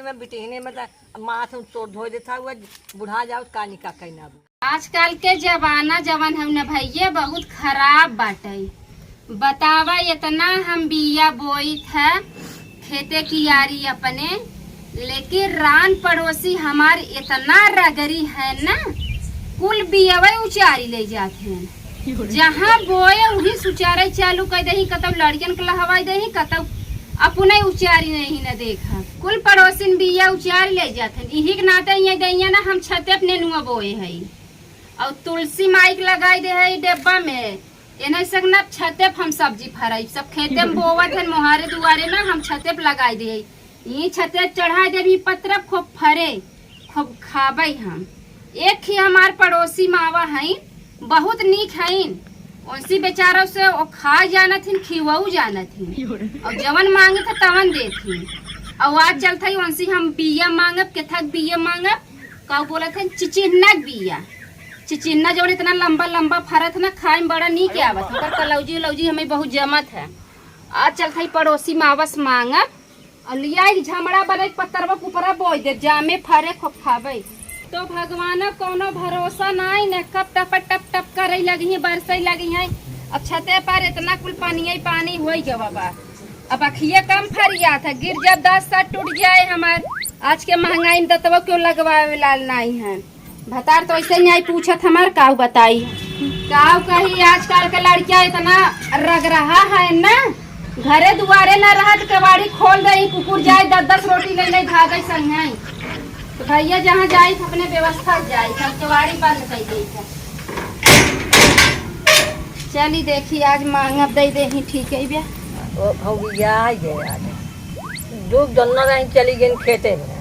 में बिटिहने में माथ चोट धो देता हुआ बुढ़ा जाओ कानी का कहना। आजकल के जमाना जवन हम न भैया बहुत खराब बाटे। बतावा इतना हम बिया बोई था खेते की यारी अपने, लेकिन रान पड़ोसी हमार इतना रगरी है ना, कुल बियावे उचारी ले जाते हैं। जहाँ बोए वही सुचारे चालू कर दही, कतौ लड़कियन के लहवाई दही, कतौ अपने उचारी नहीं न देखा। कुल पड़ोसिन बिया उचारी ले जाते हैं। यही के नाते ये दैया ना हम छते अपने नुआ बोए है और तुलसी माइक लगाई दे है डिब्बा में। एने सकना छते पे हम सब्जी फराई सब खेते में बोवत है, मोहारे दुआरे ना हम छते पे लगाई दे। ये छते चढ़ा दे भी पत्र खूब फरे खूब खाबे हम। एक ही हमार पड़ोसी मावा है बहुत नीक है, उनसी बेचारों से वो खा जाना थी खिवाऊ जाना थी और जवन मांगे था तवन दे थी। और आज चलता ही उनसी हम बिया मांगब केथक बिया मांगब का बोला थे चिचिन्नक बिया। चिचिन्ना जो इतना लंबा लंबा फरत ना खाए में बड़ा नीक आवत है। कलौजी उलौजी हमें बहुत जमत है। आज चलता ही पड़ोसी मावस मांगब और लिया झमड़ा बने पत्थरवा ऊपरा बोई दे जामे फरे खूब खाबे। तो भगवान कोनो भरोसा नहीं ने कब टप टप टप करे लगी है, बरसे लगी है। अब छते पर इतना कुल पानी पानी हो गया बाबा। अब अखिए कम फरिया था, गिर जब 10 साल टूट जाए हमार। आज के महंगाई में दतवा क्यों लगवावे लाल नहीं है। भतार तो ऐसे नहीं पूछत हमार काऊ बताई काऊ कही। आजकल के लड़कियां इतना रग रहा है ना, घरे दुआरे न रहा तो कबाड़ी खोल दे, कुकुर जाए 10-10 रोटी ले ले भागे संग है। तो भैया जहाँ जाए अपने व्यवस्था जाए, कबाड़ी बंद कर दी। चली देखी आज मांगब दे दे ही ठीक है भैया। डूब जन्ना रही चली गई खेते में,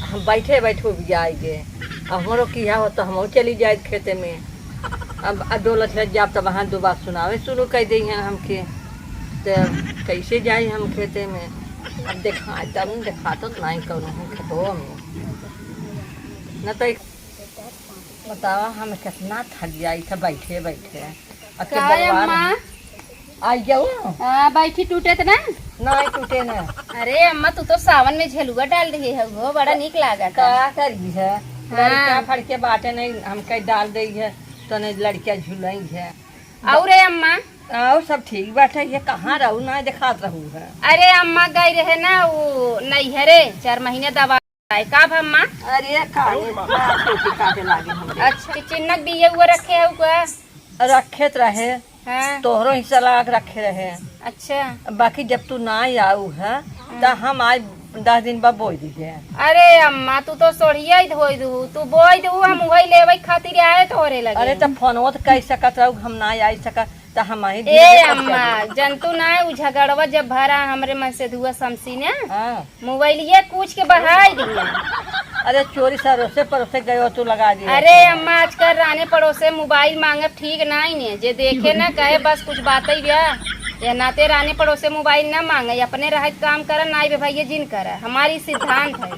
हम बैठे बैठे भी जाएंगे। हमारो किया हो तो हम चली जाए खेते में। अब डोलत है जब तब वहाँ दो बात सुनावे शुरू कर दी है हमके, तो कैसे जाए हम खेते में। अब देखा तब देखा तो नहीं करूँ हम खेतों में न तो बतावा हम कितना थक जाई था बैठे बैठे। आई जाओ बैठी टूटे ना नहीं टूटे ना। अरे अम्मा तू तो सावन में झेलुआ डाल रही है, वो बड़ा नीक लागा। क्या करी है लड़कियां फड़ के बाटे नहीं हम कहीं डाल दी है तो नहीं लड़कियां झुलाई है। और अम्मा और सब ठीक बाटे ये कहाँ रहू ना दिखात रहू है। अरे अम्मा गई रहे ना वो नहीं है रे 4 महीने दवा कब अम्मा। अरे काटे लागे। अच्छा चिन्नक बिये हुए रखे है क्या? रखे रहे हाँ। तोहरो हिस्सा लगा के रखे रहे। अच्छा बाकी जब तू ना आऊ है तो हम आज 10 दिन बाद बोई दीजिए। अरे अम्मा तू तो सोढ़िया ही धोई दू, तू बोई दू हम वही लेवे खातिर आए तोरे लगे। अरे तो फोनवा तो कह सकत रहू हम ना आई सका तो हम ही। ए अम्मा जंतु ना उ झगड़वा जब भरा हमरे मन से धुआ समसी ने मोबाइलिया कूच के बहाई दिया। अरे चोरी सरोसे परोसे गए तू लगा दिया। अरे अम्मा आजकल राने पड़ोसे मोबाइल मांगे ठीक नहीं ने, जे देखे ना कहे बस कुछ बात ही या नाते राने पड़ोसे मोबाइल ना मांगे, अपने रह काम कर ना भैया जिन कर। हमारी सिद्धांत है।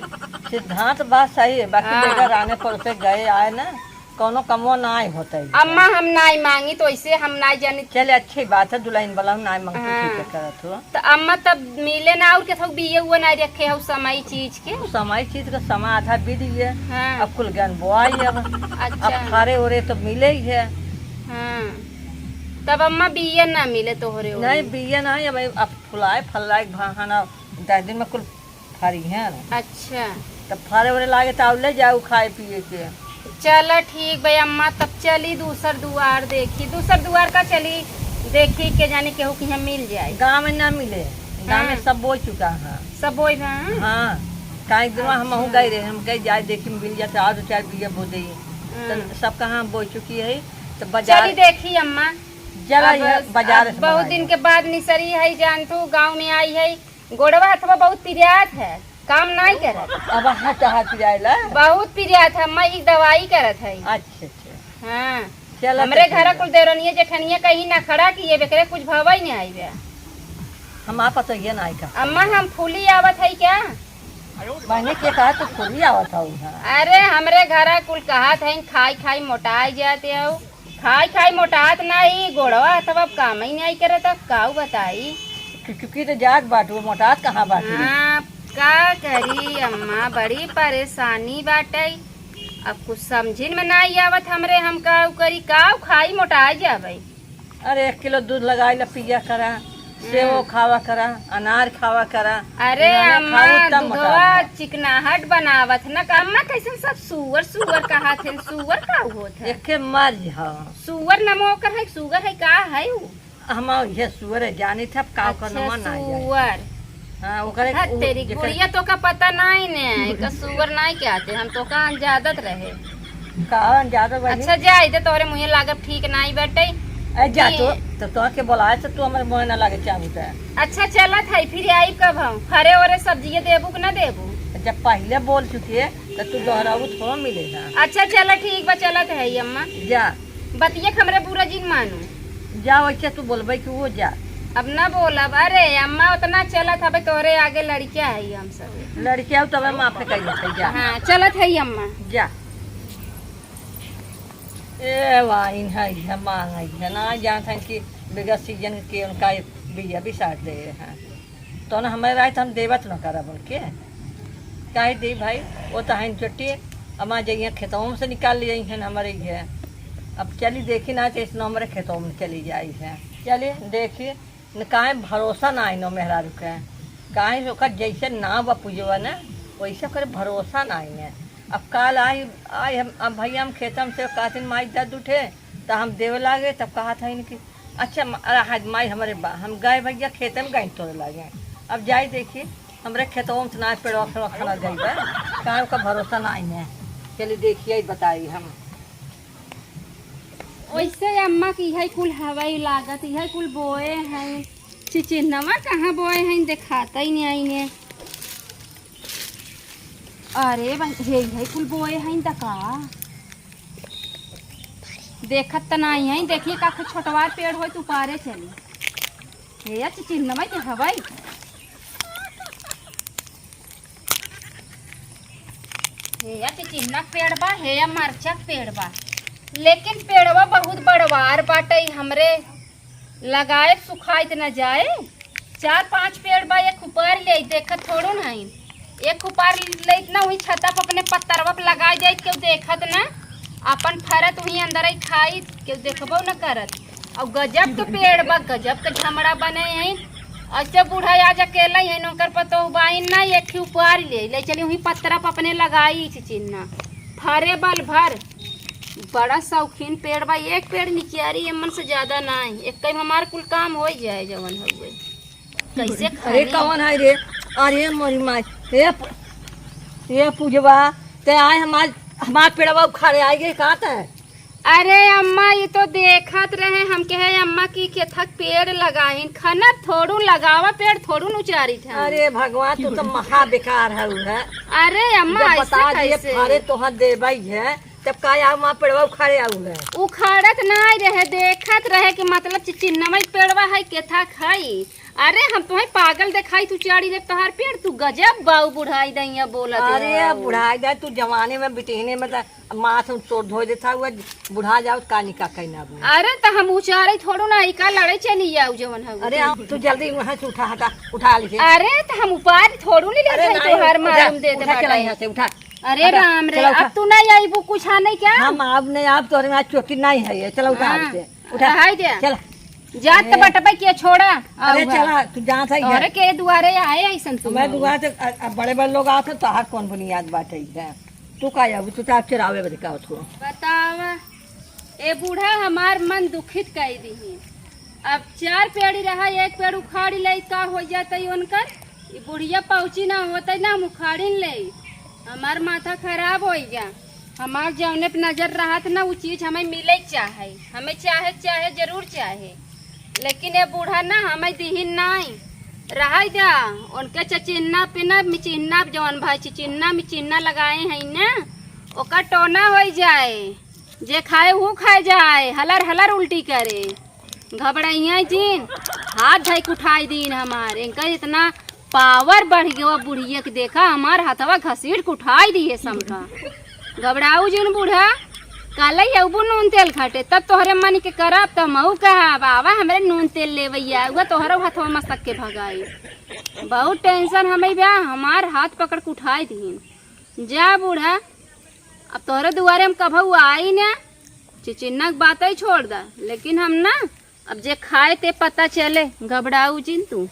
सिद्धांत बात सही है, बाकी राने पड़ोसे गए आए ना कोनो कमो ना होता है। अम्मा हम नाई मांगी तो ऐसे हम ना जानी। चले अच्छी बात है दुल्हन वाला ना मांगतो ठीक करत हो। तो अम्मा तब मिले ना और के थोक बिये हुआ ना रखे हो समय चीज के। समय चीज का समय आधा बीत गया। हाँ। अब कुल ज्ञान बोआई अब। अच्छा। अब खारे ओरे तो मिले ही है। हाँ। तब अम्मा बिये ना मिले तो हो रहे नहीं बिये नहीं अब फुलाए फल भाना 10 दिन में कुल फारी है। अच्छा तब फारे ओरे लागे तो ले जाओ खाए पिए के। चलो ठीक भाई अम्मा तब चली दूसर दुआर देखी, दूसर दुआर का चली देखी के जाने केहू की हम मिल जाए। गाँव में ना मिले, गाँव में सब बोई चुका है। सब बोई हाँ कहीं दिन हम गए रहे हम गए जाए देखी मिल जाते और 2-4 बीघा बो दी तो सब कहाँ बोई चुकी है। तो बाजार देखी अम्मा जरा बाजार बहुत दिन के बाद निसरी है जान तू गाँव में आई है। गोड़वा अथवा बहुत पिरियात है, काम नहीं करत। अब बहुत पिरियात है, मैं एक दवाई करत है। अच्छा हाँ चल हमरे घर कुल देवरनिया जेठनिया कहीं ना खड़ा किए बेकरे कुछ भवा ही नहीं आई बे। हम आप तो ये नहीं का अम्मा हम फूली आवत है क्या? मैंने क्या कहा तो फूली आवत हूँ। अरे हमरे घर कुल कहत है खाई खाई मोटाई जाते हो, खाई खाई मोटात नहीं गोड़वा अथवा काम ही नहीं करे तो काऊ बताई। चुकी तो जात बाटू मोटात कहाँ बाटू। हाँ का करी अम्मा, बड़ी परेशानी बाटे। अब कुछ समझिन में नहीं आवत हमरे, हम का करी, का खाई मोटा जाबे। अरे 1 किलो दूध लगाई ला पिया करा, सेव खावा करा, अनार खावा करा। अरे इन्होंने अम्मा खाऊ तब मोटा दूधवा होगा। चिकनाहट बनावत न का अम्मा, कैसे सब सुअर सुअर कहा थे, सुअर का होत है? एके मर जा सुअर नमो कर है, सुअर है का है उ? हम ये सुअर है, जानी था का का अच्छा नमन आ जाए। सुअर। हां ओकरे हाँ, तेरी गुड़िया तो का पता नहीं ने का सुअर नहीं कहते, हम तो का अंजादत रहे। कान ज्यादा बड़ी। अच्छा जा इधर तोरे मुहे लागब ठीक नहीं बैठे। ए जा तो के बोलाए तो तू हमर मोह ना लागे चाहू त। अच्छा चलत है, फिर आई कब हम खरे ओरे सब्जी देबू कि ना देबू? जब पहले बोल चुकी है तो तू दोहराऊ थोड़ा मिलेगा। अच्छा चल ठीक बा, चलत है अम्मा। जा बतिये हमरे पूरा जिन मानू। जा वैसे तू बोलबे कि वो जा। अब ना बोलब। अरे अम्मा उतना चलत है, तोरे आगे लड़कियां है हम सब। लड़कियां तब हम आपने कही जा। हाँ चलत है अम्मा। जा ए वाइन है मांग है ना जानते हैं कि बिगत सीजन के उनका बिया भी साथ दे हैं तो ना हमारे राय हम देवत न करब उनके काहे दे भाई। वो तो है चट्टी अमा जाइए खेतों से निकाल लिए हैं हमारे ये। अब चली देखी ना तो इसने हमारे खेतों में चली जाई है। चलिए देखिए न काहे भरोसा ना आई नो मेहरा रुके काहे ओकर जैसे ना बा पूजवा ना वैसे कर भरोसा ना आई है। अब काल आई हम अब भैया हम खेतम से कहते माई दर्द उठे तो हम देवे लागे तब कहा था इनकी अच्छा माई हमारे हम गए भैया खेत में गए तोड़े लागे। अब जाए देखिए हमारे खेतों में ना पेड़ खड़ा गई बा कहाँ का भरोसा ना आई है। चलिए देखिए बताइए हम वैसे अम्मा की है कुल हवाई लागत है कुल बोए हैं चिचिन्नवा कहाँ बोए हैं दिखाता ही नहीं आईने। अरे हे कुल बोए हैं तका देखत त नहीं है। देखिए का छोटवार पेड़ हो तू पारे चली हे या चिचिन्नवा के हवाई हे या चिचिन्ना पेड़ बा हे या मरचा पेड़ बा, लेकिन पेड़वा बहुत बड़वार बाटे हमरे लगाए सुखाइत न जाए। 4-5 पेड़ बा एक ऊपर ले देखत थोड़ो नहीं, एक ऊपर ले ना वही छता पर अपने पत्तरवा पे लगा जाए क्यों देखत ना अपन फरत वही अंदर ही खाई क्यों देखबो न करत। और गजब के पेड़ बा गजब के झमड़ा बने हैं। अच्छा बूढ़ा आज अकेला है नौकर पतो बाइन ना एक ही ऊपर ले चली वही पत्तरा पर अपने लगाई चिन्ना फरे बल भर बड़ा शौकीन पेड़ बा। एक पेड़ निकियारी मन से ज्यादा नहीं एक कई हमार कुल काम हो जाए जवन हुए कैसे। अरे कौन है रे? अरे मोरी माई ये पूजवा ते आए हमार पेड़वा उखाड़े आई गए कहा था। अरे अम्मा ये तो देखत रहे हम कहे अम्मा की केथक पेड़ लगाइन खना थोड़ू लगावा पेड़ थोड़ू उचारी था। अरे भगवान तू तो महा बेकार है। अरे अम्मा बता दिए ऐसे फारे तोहर देबई है तब का आऊ मां पेड़वा उखाड़े आऊ है। उखाड़त नहीं रहे देखत रहे कि मतलब चिन्नमई पेड़वा है केथा खाई। अरे हम तुम्हें पागल दिखाई तू चाड़ी ले तोहार पेड़ तू गजब बाऊ बुढ़ाई दैया बोलत। अरे बुढ़ाई जाए तू जवाने में बिटहने में माथ तोड़ धो देता हुआ बुढ़ा जाओ का निका कहना। अरे तो हम उचारे थोड़ू ना इका लड़े चली जाऊ जवन है। अरे तू जल्दी वहां से उठा लीजिए। अरे तो हम उपार थोड़ू नहीं लेते तोहार मालूम दे दे चला यहाँ से उठा। अरे राम रे अब तू नहीं आई वो कुछ नहीं क्या? हम अब नहीं आप तोरे में चोटी नहीं है ये। चलो उठा से उठा हाय दे चल जात तो बटबे के छोड़ा। अरे चला तू जहाँ से अरे के दुआरे आए ऐसन तू मैं दुआ से बड़े बड़े लोग आते तो हर कौन बुनियाद बात है। तू का आऊ तू तो चरावे बता उसको बतावा ए बूढ़ा हमार मन दुखित कर दी। अब 4 पेड़ी रहा एक पेड़ उखाड़ी ले का हो जाता उनकर ये बुढ़िया पहुँची ना होता ना हम उखाड़ी ले हमार माथा खराब हो गया। हमार जौने पे नजर रहा था ना वो चीज हमें मिले चाहे हमें चाहे जरूर चाहे, लेकिन ये बूढ़ा ना हमें दीहिन नहीं रहा जा उनके चचिन्ना पे ना मिचिन्ना जौन भाई चिचिन्ना मिचिन्ना लगाए हैं ना ओका टोना हो जाए जे खाए वो खाए जाए हलर हलर उल्टी करे घबराइया जीन हाथ धैक उठाई दीन हमारे इनका इतना पावर बढ़ गया बुढ़िया के देखा हमार हाथवा घसीट के उठाई दिए समझा। घबराऊ जीन बूढ़ा काल अबू नून तेल खाटे तब तोहरे मन के करब तब मऊ कहा बाबा हमरे नून तेल लेवैया तोहरा हाथवा मस्तक के भगाई। बहुत टेंशन हमें बा, हमार हाथ पकड़ के उठाई दीन। जा बूढ़ा, अब तोहरे दुआरे हम कभू आई ना, चिचिन्ना के बात ही छोड़ दा, लेकिन हम ना अब जे खाए ते पता चले, घबराऊ जिन तू।